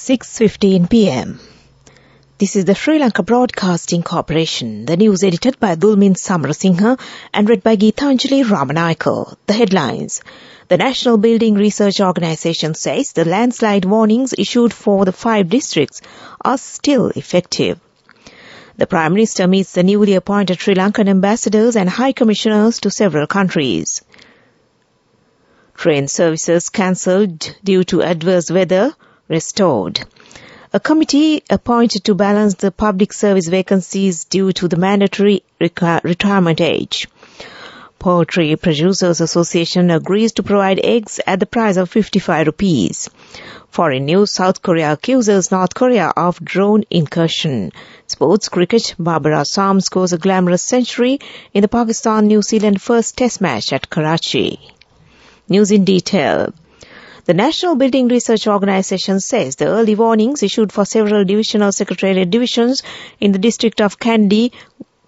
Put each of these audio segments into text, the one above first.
6:15 p.m. This is the Sri Lanka Broadcasting Corporation. The news edited by Dulmin Samarasinghe and read by Geethanjali Ramanayake. The headlines. The National Building Research Organisation says the landslide warnings issued for the 5 districts are still effective. The Prime Minister meets the newly appointed Sri Lankan ambassadors and high commissioners to several countries. Train services cancelled due to adverse weather restored. A committee appointed to balance the public service vacancies due to the mandatory retirement age. Poultry Producers Association agrees to provide eggs at the price of 55 rupees. Foreign news, South Korea accuses North Korea of drone incursion. Sports cricket, Barbara Sam scores a glamorous century in the Pakistan-New Zealand first test match at Karachi. News in detail. The National Building Research Organisation says the early warnings issued for several divisional secretariat divisions in the district of Kandy,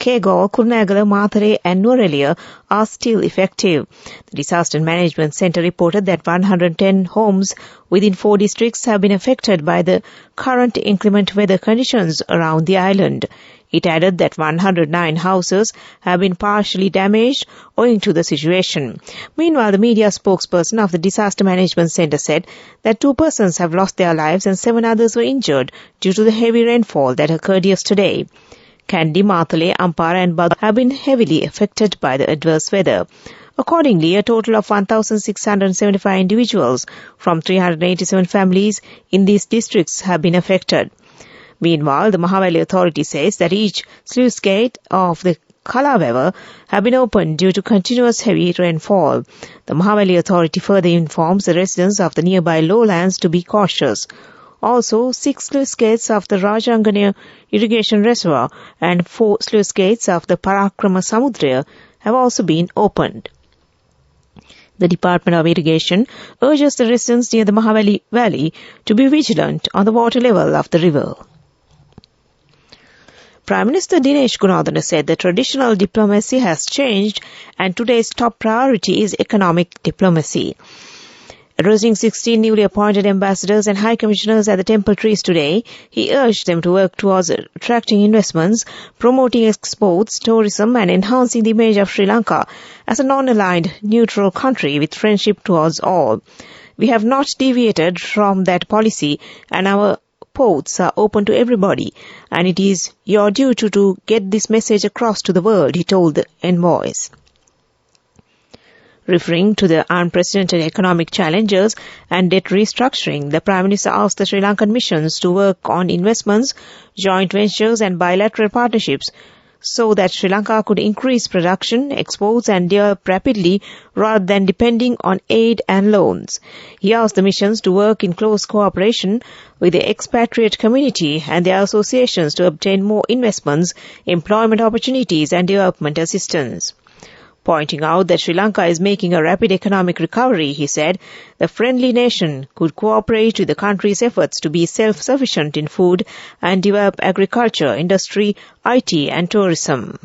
Kegol, Kurunegala, Mathare and Nuwara are still effective. The Disaster Management Centre reported that 110 homes within 4 districts have been affected by the current inclement weather conditions around the island. It added that 109 houses have been partially damaged owing to the situation. Meanwhile, the media spokesperson of the Disaster Management Centre said that 2 persons have lost their lives and 7 others were injured due to the heavy rainfall that occurred yesterday. Kandy, Mathare, Ampara and Bad have been heavily affected by the adverse weather. Accordingly, a total of 1,675 individuals from 387 families in these districts have been affected. Meanwhile, the Mahaweli Authority says that each sluice gate of the Kalawewa have been opened due to continuous heavy rainfall. The Mahaweli Authority further informs the residents of the nearby lowlands to be cautious. Also, 6 sluice gates of the Rajangana irrigation reservoir and 4 sluice gates of the Parakrama Samudra have also been opened. The Department of Irrigation urges the residents near the Mahaweli Valley to be vigilant on the water level of the river. Prime Minister Dinesh Gunawardena said that traditional diplomacy has changed and today's top priority is economic diplomacy. Addressing 16 newly appointed ambassadors and high commissioners at the Temple Trees today, he urged them to work towards attracting investments, promoting exports, tourism and enhancing the image of Sri Lanka as a non-aligned, neutral country with friendship towards all. We have not deviated from that policy and our ports are open to everybody, and it is your duty to get this message across to the world, he told the envoys. Referring to the unprecedented economic challenges and debt restructuring, the Prime Minister asked the Sri Lankan missions to work on investments, joint ventures and bilateral partnerships so that Sri Lanka could increase production, exports and develop rapidly rather than depending on aid and loans. He asked the missions to work in close cooperation with the expatriate community and their associations to obtain more investments, employment opportunities and development assistance. Pointing out that Sri Lanka is making a rapid economic recovery, he said, the friendly nation could cooperate with the country's efforts to be self-sufficient in food and develop agriculture, industry, IT and tourism.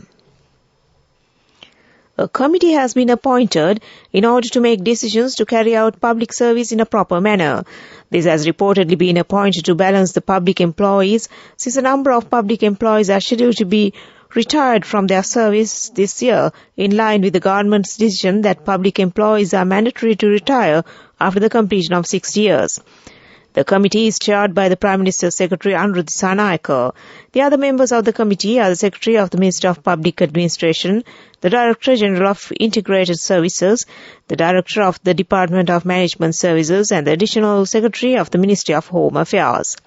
A committee has been appointed in order to make decisions to carry out public service in a proper manner. This has reportedly been appointed to balance the public employees, since a number of public employees are scheduled to be retired from their service this year, in line with the government's decision that public employees are mandatory to retire after the completion of 6 years. The committee is chaired by the Prime Minister's Secretary Anuruddha Dissanayake. The other members of the committee are the Secretary of the Ministry of Public Administration, the Director General of Integrated Services, the Director of the Department of Management Services and the Additional Secretary of the Ministry of Home Affairs.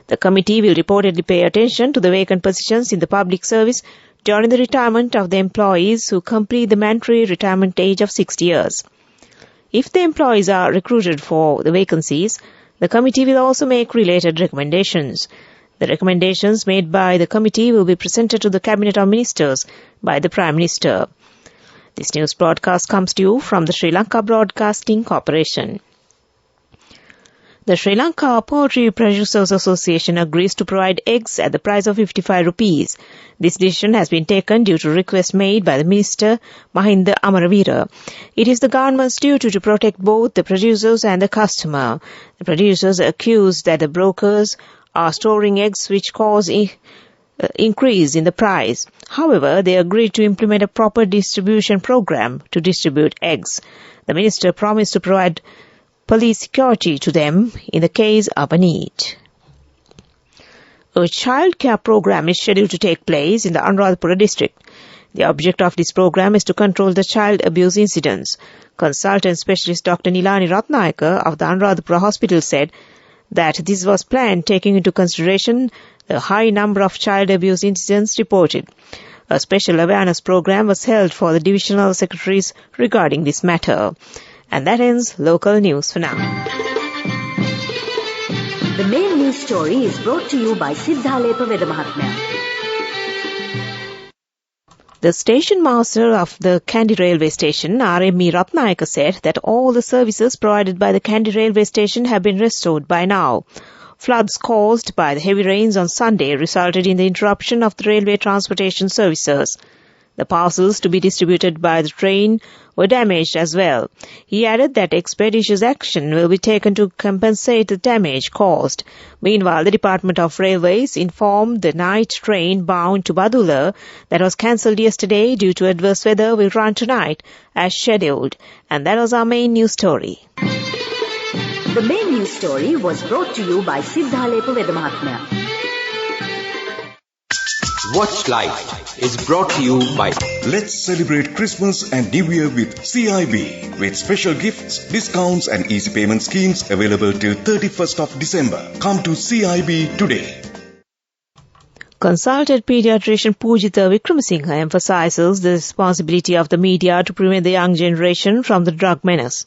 The committee will reportedly pay attention to the vacant positions in the public service during the retirement of the employees who complete the mandatory retirement age of 60 years. If the employees are recruited for the vacancies, the committee will also make related recommendations. The recommendations made by the committee will be presented to the Cabinet of Ministers by the Prime Minister. This news broadcast comes to you from the Sri Lanka Broadcasting Corporation. The Sri Lanka Poultry Producers Association agrees to provide eggs at the price of 55 rupees. This decision has been taken due to request made by the Minister Mahinda Amaravira. It is the government's duty to protect both the producers and the customer. The producers accuse that the brokers are storing eggs which cause increase in the price. However, they agreed to implement a proper distribution program to distribute eggs. The minister promised to provide police security to them in the case of a need. A child care program is scheduled to take place in the Anuradhapura district. The object of this program is to control the child abuse incidents. Consultant specialist Dr. Nilani Ratnayaka of the Anuradhapura hospital said that this was planned taking into consideration the high number of child abuse incidents reported. A special awareness program was held for the divisional secretaries regarding this matter. And that ends local news for now. The main news story is brought to you by Siddhalepa Vedamahatmya. The station master of the Kandy railway station, R.M.E. Ratnayaka, said that all the services provided by the Kandy railway station have been restored by now. Floods caused by the heavy rains on Sunday resulted in the interruption of the railway transportation services. The parcels to be distributed by the train were damaged as well. He added that expeditious action will be taken to compensate the damage caused. Meanwhile, the Department of Railways informed the night train bound to Badula that was cancelled yesterday due to adverse weather will run tonight as scheduled. And that was our main news story. The main news story was brought to you by Siddhalepa Vedamahatmya. Watch Life is brought to you by... Let's celebrate Christmas and New Year with CIB, with special gifts, discounts and easy payment schemes available till 31st of December. Come to CIB today. Consultant pediatrician Pujita Vikramasinghe emphasizes the responsibility of the media to prevent the young generation from the drug menace.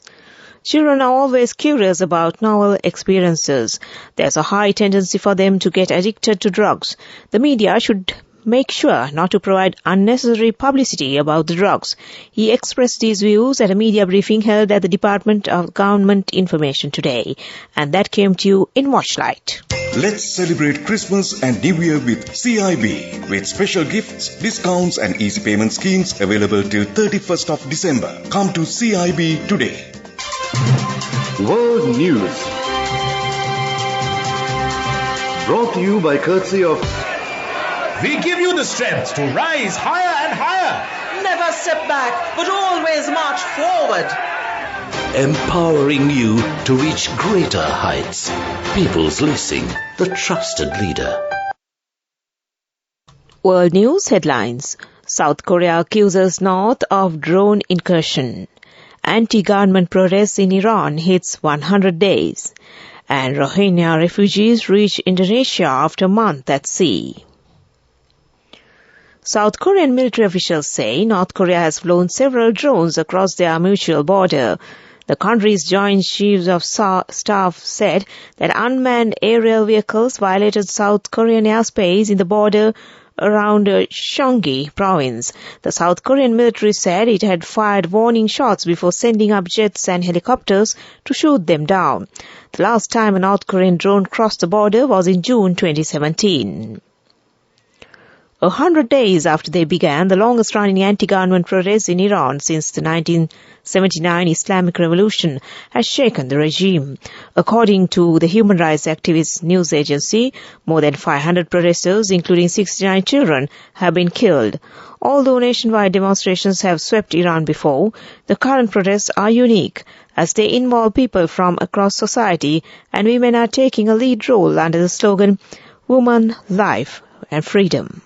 Children are always curious about novel experiences. There's a high tendency for them to get addicted to drugs. The media should make sure not to provide unnecessary publicity about the drugs. He expressed these views at a media briefing held at the Department of Government Information today. And that came to you in Watchlight. Let's celebrate Christmas and New Year with CIB, with special gifts, discounts and easy payment schemes available till 31st of December. Come to CIB today. World News, brought to you by courtesy of... We give you the strength to rise higher and higher. Never step back, but always march forward. Empowering you to reach greater heights. People's Leasing, the trusted leader. World News headlines. South Korea accuses North of drone incursion. Anti-government protests in Iran hits 100 days. And Rohingya refugees reach Indonesia after a month at sea. South Korean military officials say North Korea has flown several drones across their mutual border. The country's Joint Chiefs of Staff said that unmanned aerial vehicles violated South Korean airspace in the border around Gyeonggi province. The South Korean military said it had fired warning shots before sending up jets and helicopters to shoot them down. The last time a North Korean drone crossed the border was in June 2017. 100 days after they began, the longest-running anti-government protests in Iran since the 1979 Islamic Revolution has shaken the regime. According to the human rights activist news agency, more than 500 protesters, including 69 children, have been killed. Although nationwide demonstrations have swept Iran before, the current protests are unique, as they involve people from across society, and women are taking a lead role under the slogan, Woman, Life and Freedom.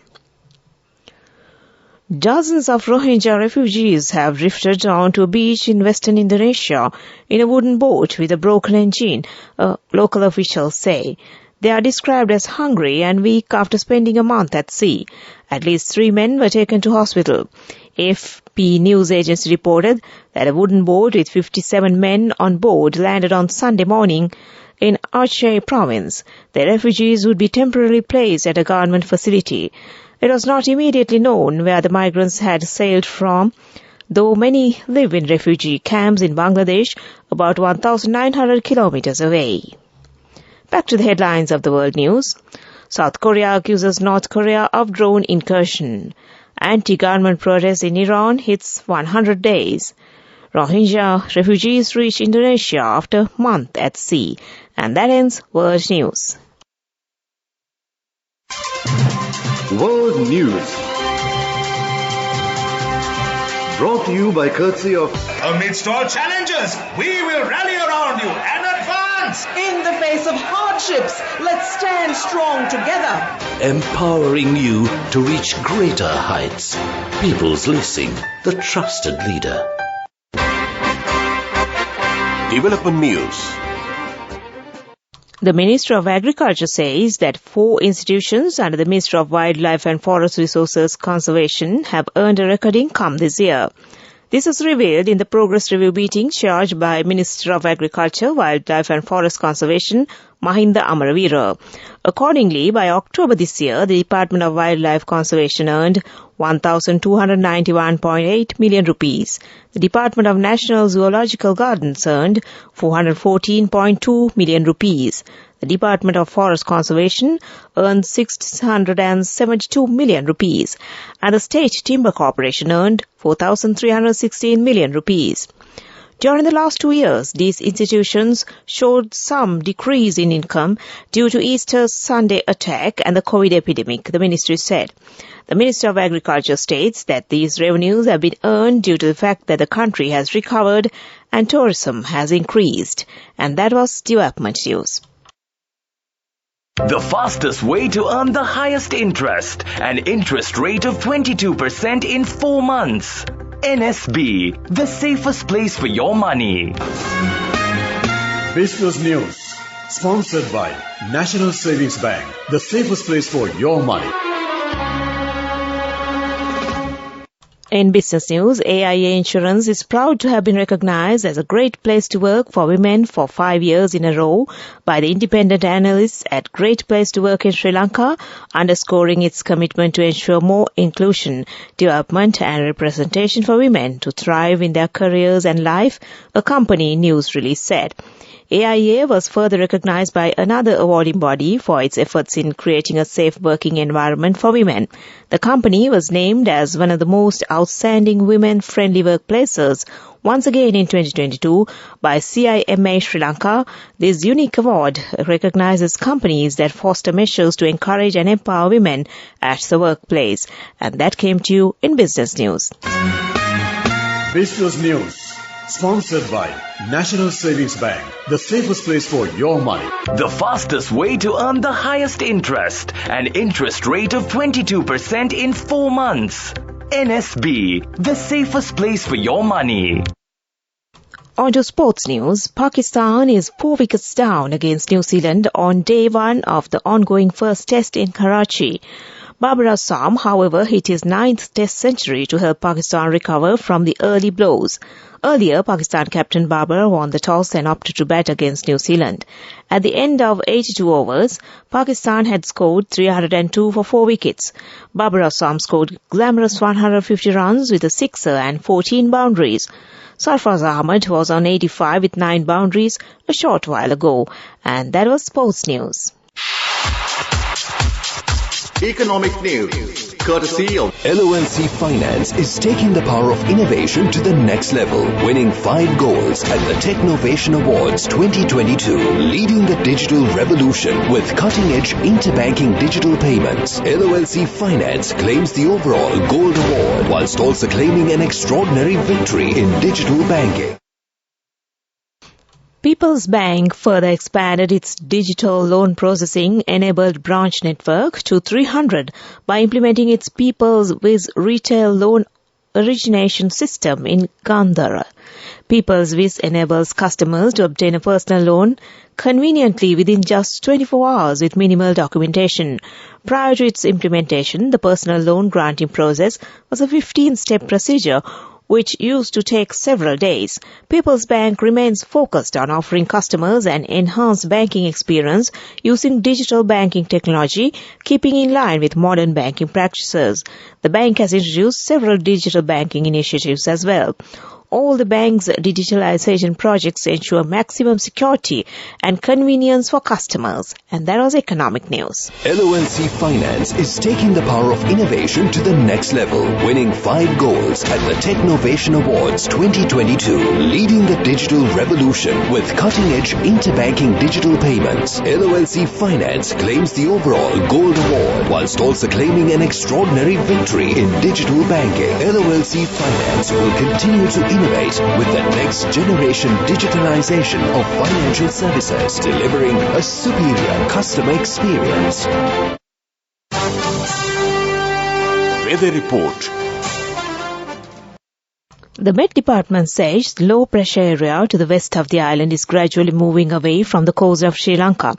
Dozens of Rohingya refugees have drifted onto a beach in western Indonesia in a wooden boat with a broken engine, local officials say. They are described as hungry and weak after spending a month at sea. At least 3 men were taken to hospital. AFP news agency reported that a wooden boat with 57 men on board landed on Sunday morning in Aceh province. The refugees would be temporarily placed at a government facility. It was not immediately known where the migrants had sailed from, though many live in refugee camps in Bangladesh, about 1,900 kilometers away. Back to the headlines of the world news. South Korea accuses North Korea of drone incursion. Anti-government protest in Iran hits 100 days. Rohingya refugees reach Indonesia after a month at sea. And that ends World News. World News. Brought to you by courtesy of... Amidst all challenges, we will rally around you and advance. In the face of hardships, let's stand strong together. Empowering you to reach greater heights. People's Leasing, the trusted leader. Development News. The Ministry of Agriculture says that 4 institutions under the Ministry of Wildlife and Forest Resources Conservation have earned a record income this year. This is revealed in the progress review meeting charged by Minister of Agriculture, Wildlife and Forest Conservation, Mahinda Amaravira. Accordingly, by October this year, the Department of Wildlife Conservation earned 1,291.8 million rupees. The Department of National Zoological Gardens earned 414.2 million rupees. The Department of Forest Conservation earned 672 million rupees, and the State Timber Corporation earned 4,316 million rupees. During the last 2 years, these institutions showed some decrease in income due to Easter Sunday attack and the COVID epidemic, the ministry said. The Minister of Agriculture states that these revenues have been earned due to the fact that the country has recovered and tourism has increased. And that was Development News. The fastest way to earn the highest interest, an interest rate of 22% in 4 months. NSB, the safest place for your money. Business News. Sponsored by National Savings Bank, the safest place for your money. In business news, AIA Insurance is proud to have been recognized as a great place to work for women for 5 years in a row by the independent analysts at Great Place to Work in Sri Lanka, underscoring its commitment to ensure more inclusion, development and representation for women to thrive in their careers and life, a company news release said. AIA was further recognized by another awarding body for its efforts in creating a safe working environment for women. The company was named as one of the most outstanding women-friendly workplaces once again in 2022 by CIMA Sri Lanka. This unique award recognizes companies that foster measures to encourage and empower women at the workplace. And that came to you in Business News. Business News. Sponsored by National Savings Bank, the safest place for your money. The fastest way to earn the highest interest, an interest rate of 22% in 4 months. NSB, the safest place for your money. On to sports news. Pakistan is 4 wickets down against New Zealand on day 1 of the ongoing first test in Karachi. Babar Azam, however, hit his 9th test century to help Pakistan recover from the early blows. Earlier, Pakistan captain Babar won the toss and opted to bat against New Zealand. At the end of 82 overs, Pakistan had scored 302 for 4 wickets. Babar Azam scored glamorous 150 runs with a sixer and 14 boundaries. Sarfraz Ahmed was on 85 with 9 boundaries a short while ago. And that was sports news. Economic News, courtesy of LONC Finance is taking the power of innovation to the next level, winning 5 goals at the Technovation Awards 2022, leading the digital revolution with cutting-edge interbanking digital payments. LONC Finance claims the overall Gold Award, whilst also claiming an extraordinary victory in digital banking. People's Bank further expanded its digital loan processing-enabled branch network to 300 by implementing its People's Wiz retail loan origination system in Gandhara. People's Wiz enables customers to obtain a personal loan conveniently within just 24 hours with minimal documentation. Prior to its implementation, the personal loan granting process was a 15-step procedure which used to take several days. People's Bank remains focused on offering customers an enhanced banking experience using digital banking technology, keeping in line with modern banking practices. The bank has introduced several digital banking initiatives as well. all the bank's digitalization projects ensure maximum security and convenience for customers. And that was economic news. LOLC Finance is taking the power of innovation to the next level, winning 5 golds at the Technovation Awards 2022, leading the digital revolution with cutting-edge interbanking digital payments. LOLC Finance claims the overall Gold Award, whilst also claiming an extraordinary victory in digital banking. LOLC Finance will continue to innovate with the next generation digitalization of financial services, delivering a superior customer experience. Weather report. The Met Department says the low-pressure area to the west of the island is gradually moving away from the coast of Sri Lanka.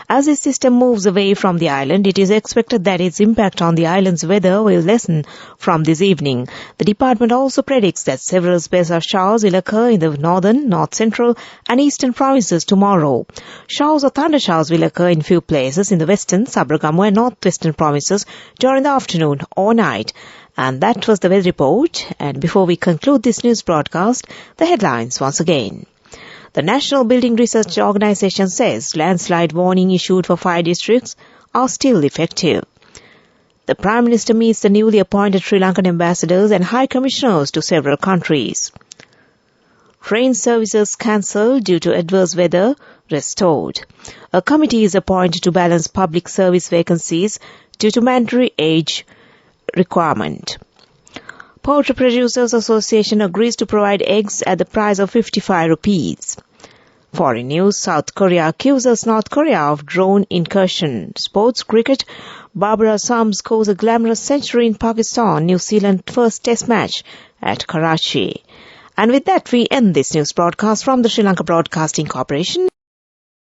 As this system moves away from the island, it is expected that its impact on the island's weather will lessen from this evening. The department also predicts that several spells of showers will occur in the northern, north-central and eastern provinces tomorrow. Showers or thundershowers will occur in few places in the western, Sabaragamu and northwestern provinces during the afternoon or night. And that was the weather report. And before we conclude this news broadcast, the headlines once again. The National Building Research Organisation says landslide warning issued for 5 districts are still effective. The Prime Minister meets the newly appointed Sri Lankan ambassadors and high commissioners to several countries. Train services cancelled due to adverse weather restored. A committee is appointed to balance public service vacancies due to mandatory age requirement. Poultry Producers Association agrees to provide eggs at the price of 55 rupees. Foreign news, South Korea accuses North Korea of drone incursion. Sports cricket, Barbara Sam scores a glamorous century in Pakistan, New Zealand first test match at Karachi. And with that, we end this news broadcast from the Sri Lanka Broadcasting Corporation.